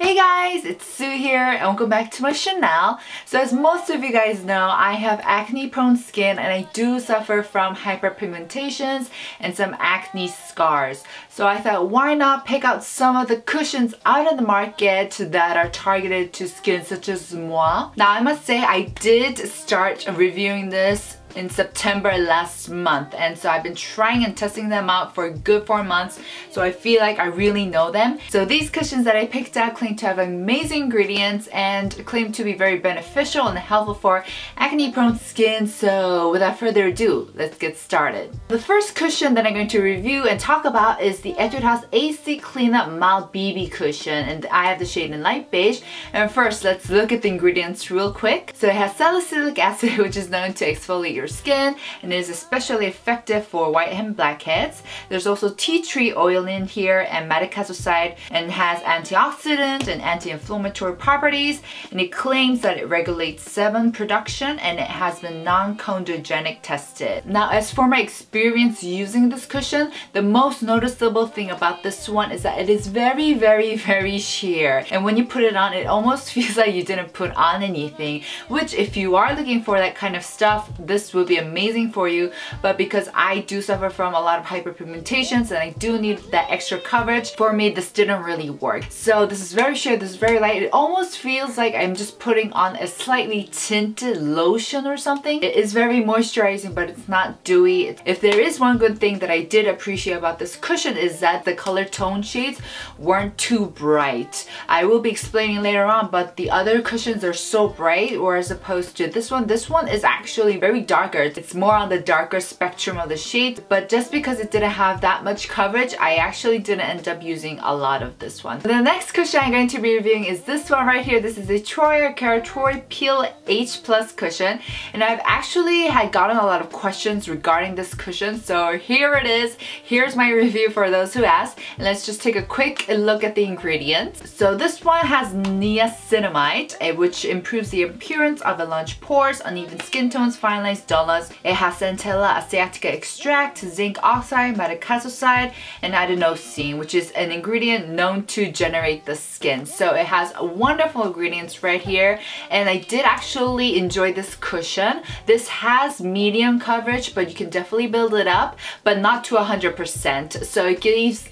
Hey guys, it's Sue here and welcome back to my channel. So as most of you guys know, I have acne prone skin and I do suffer from hyperpigmentations and some acne scars. So I thought, why not pick out some of the cushions out of the market that are targeted to skin such as moi. Now I must say I did start reviewing this in September last month, and so I've been trying and testing them out for a good 4 months, so I feel like I really know them. So these cushions that I picked out claim to have amazing ingredients and claim to be very beneficial and helpful for acne prone skin. So without further ado, let's get started. The first cushion that I'm going to review and talk about is the Etude House AC Cleanup Mild BB Cushion, and I have the shade in light beige. And first, let's look at the ingredients real quick. So it has salicylic acid, which is known to exfoliate your skin and is especially effective for white and blackheads. There's also tea tree oil in here and Madecassoside, and has antioxidant and anti-inflammatory properties, and it claims that it regulates sebum production and it has been non-chondrogenic tested. Now as for my experience using this cushion, the most noticeable thing about this one is that it is very sheer, and when you put it on it almost feels like you didn't put on anything, which if you are looking for that kind of stuff, this will be amazing for you. But because I do suffer from a lot of hyperpigmentations and I do need that extra coverage, for me this didn't really work. So this is very sheer, this is very light. It almost feels like I'm just putting on a slightly tinted lotion or something. It is very moisturizing, but it's not dewy. If there is one good thing that I did appreciate about this cushion is that the color tone shades weren't too bright. I will be explaining later on, but the other cushions are so bright, whereas opposed to this one is actually very darker. It's more on the darker spectrum of the shade, but just because it didn't have that much coverage, I actually didn't end up using a lot of this one. The next cushion I'm going to be reviewing is this one right here. This is the TROIAREUKE Troipeel H+ cushion, and I've actually had gotten a lot of questions regarding this cushion, so here it is. Here's my review for those who asked, and let's just take a quick look at the ingredients. So this one has niacinamide, which improves the appearance of enlarged pores, uneven skin tones, fine lines, dullness. It has Centella asiatica extract, zinc oxide, Madecassoside, and adenosine, which is an ingredient known to generate the skin. So it has wonderful ingredients right here, and I did actually enjoy this cushion. This has medium coverage, but you can definitely build it up, but not to 100%. So it gives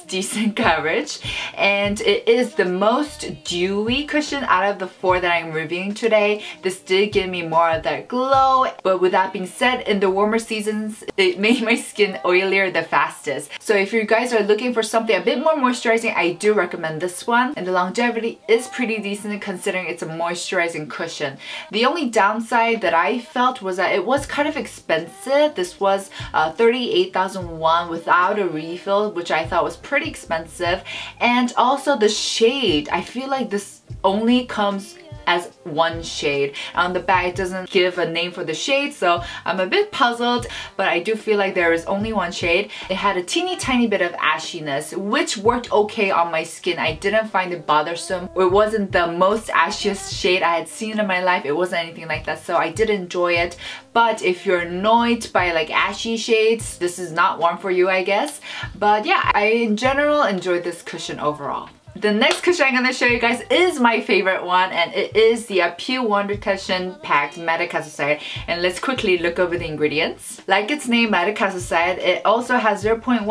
decent coverage, and it is the most dewy cushion out of the 4 that I'm reviewing today. This did give me more of that glow, but with that being said, in the warmer seasons it made my skin oilier the fastest. So if you guys are looking for something a bit more moisturizing, I do recommend this one, and the longevity is pretty decent considering it's a moisturizing cushion. The only downside that I felt was that it was kind of expensive. This was 38,000 won without a refill, which I thought was pretty expensive. And also the shade, I feel like this only comes as one shade. On the back it doesn't give a name for the shade, so I'm a bit puzzled, but I do feel like there is only one shade. It had a teeny tiny bit of ashiness, which worked okay on my skin. I didn't find it bothersome. It wasn't the most ashiest shade I had seen in my life. It wasn't anything like that, so I did enjoy it. But if you're annoyed by like ashy shades, this is not one for you, I guess. But yeah, I in general enjoyed this cushion overall. The next cushion I'm going to show you guys is my favorite one, and it is the Apieu Wonder Cushion Pact Madecassoside. And let's quickly look over the ingredients. Like its name, Madecassoside, it also has 0.1%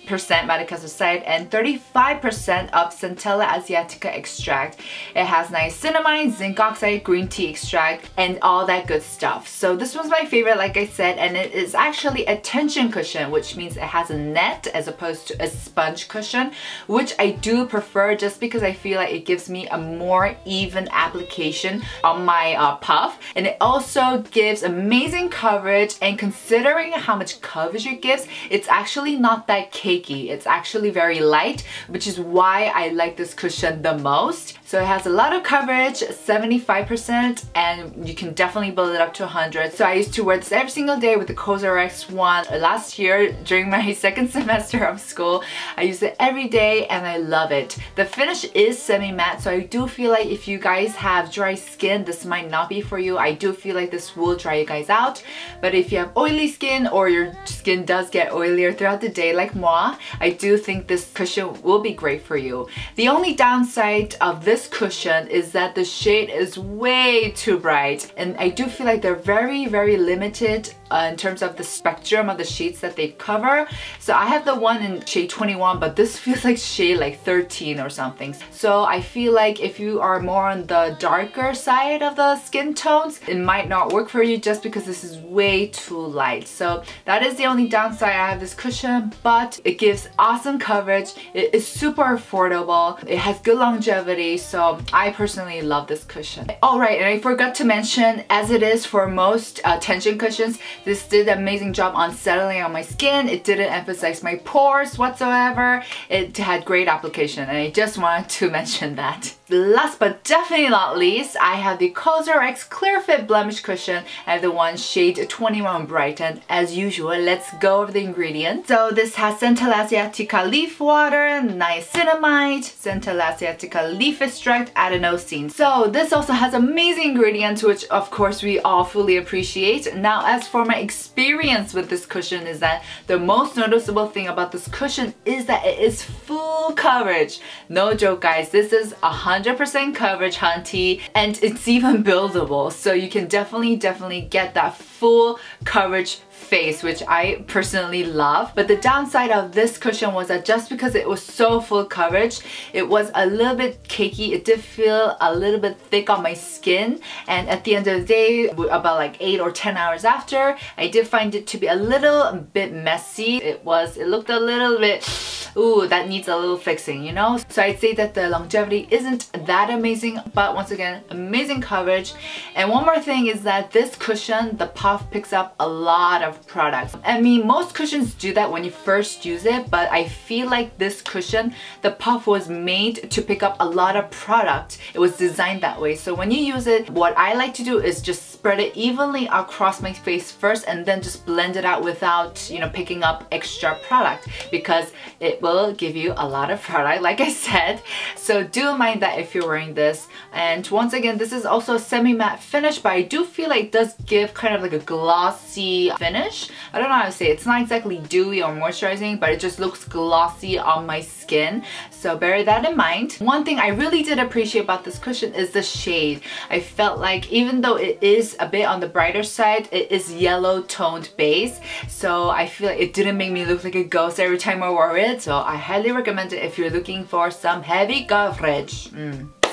Madecassoside and 35% of Centella asiatica extract. It has niacinamide, zinc oxide, green tea extract, and all that good stuff. So this was my favorite, like I said, and it is actually a tension cushion, which means it has a net as opposed to a sponge cushion, which I do prefer just because I feel like it gives me a more even application on my puff, and it also gives amazing coverage, and considering how much coverage it gives, it's actually not that cakey. It's actually very light, which is why I like this cushion the most. So it has a lot of coverage, 75%, and you can definitely build it up to 100. So I used to wear this every single day with the COSRX one last year during my second semester of school. I used it every day and I love it. The The finish is semi-matte, so I do feel like if you guys have dry skin, this might not be for you. I do feel like this will dry you guys out. But if you have oily skin or your skin does get oilier throughout the day like moi, I do think this cushion will be great for you. The only downside of this cushion is that the shade is way too bright, and I do feel like they're very limited in terms of the spectrum of the shades that they cover. So I have the one in shade 21, but this feels like shade like 13 or something. So I feel like if you are more on the darker side of the skin tones, it might not work for you just because this is way too light. So that is the only downside. I have this cushion, but it gives awesome coverage. It is super affordable. It has good longevity, so I personally love this cushion. Alright, and I forgot to mention, as it is for most tension cushions, this did an amazing job on settling on my skin. It didn't emphasize my pores whatsoever. It had great application, and I just wanted to mention that. Last but definitely not least, I have the COSRX Clear Fit Blemish Cushion. I have the one shade 21 Brighten. As usual, let's go over the ingredients. So this has Centella asiatica leaf water, niacinamide, Centella asiatica leaf extract, adenosine. So this also has amazing ingredients, which of course we all fully appreciate. Now, as for my experience with this cushion, is that the most noticeable thing about this cushion is that it is full coverage. No joke, guys, this is 100% coverage, hunty, and it's even buildable, so you can definitely get that full coverage face, which I personally love. But the downside of this cushion was that just because it was so full coverage, it was a little bit cakey. It did feel a little bit thick on my skin, and at the end of the day, about like 8 or 10 hours after, I did find it to be a little bit messy. It looked a little bit, ooh, that needs a little fixing, you know? So I'd say that the longevity isn't that amazing, but once again, amazing coverage. And one more thing is that this cushion, the puff picks up a lot of products. I mean, most cushions do that when you first use it, but I feel like this cushion, the puff was made to pick up a lot of product. It was designed that way. So when you use it, what I like to do is just spread it evenly across my face first, and then just blend it out without, you know, picking up extra product, because it will give you a lot of product, like I said. So do mind that if you're wearing this. And once again, this is also a semi-matte finish, but I do feel like it does give kind of like a glossy finish. I don't know how to say it. It's not exactly dewy or moisturizing, but it just looks glossy on my skin. So bear that in mind. One thing I really did appreciate about this cushion is the shade. I felt like even though it is a bit on the brighter side, it is yellow toned base. So I feel like it didn't make me look like a ghost every time I wore it. So I highly recommend it if you're looking for some heavy coverage.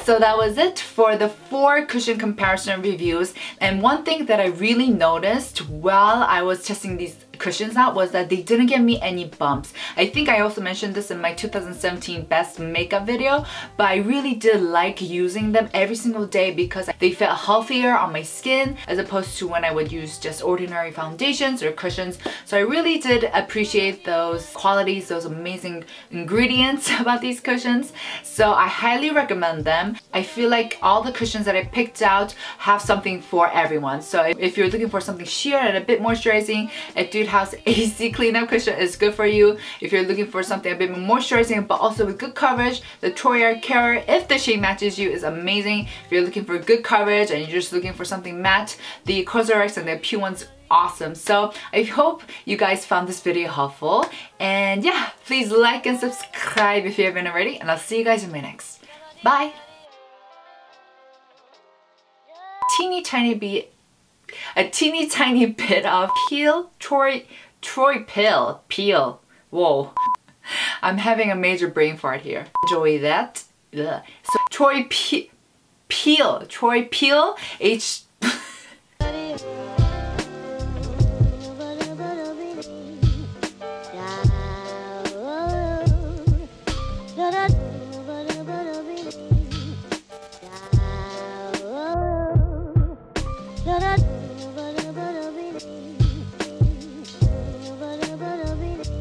So that was it for the 4 cushion comparison reviews. And one thing that I really noticed while I was testing these cushions out was that they didn't give me any bumps. I think I also mentioned this in my 2017 best makeup video, but I really did like using them every single day because they felt healthier on my skin as opposed to when I would use just ordinary foundations or cushions. So I really did appreciate those qualities, those amazing ingredients about these cushions. So I highly recommend them. I feel like all the cushions that I picked out have something for everyone. So if you're looking for something sheer and a bit moisturizing, Etude House AC Cleanup Cushion is good for you. If you're looking for something a bit more moisturizing but also with good coverage, the TROIAREUKE, if the shade matches you, is amazing. If you're looking for good coverage and you're just looking for something matte, the COSRX and the Apieu one's awesome. So I hope you guys found this video helpful, and yeah, please like and subscribe if you haven't already, and I'll see you guys in my next. Bye! A teeny tiny bit of Troipeel. Whoa. I'm having a major brain fart here. Enjoy that. Ugh. So Troipeel,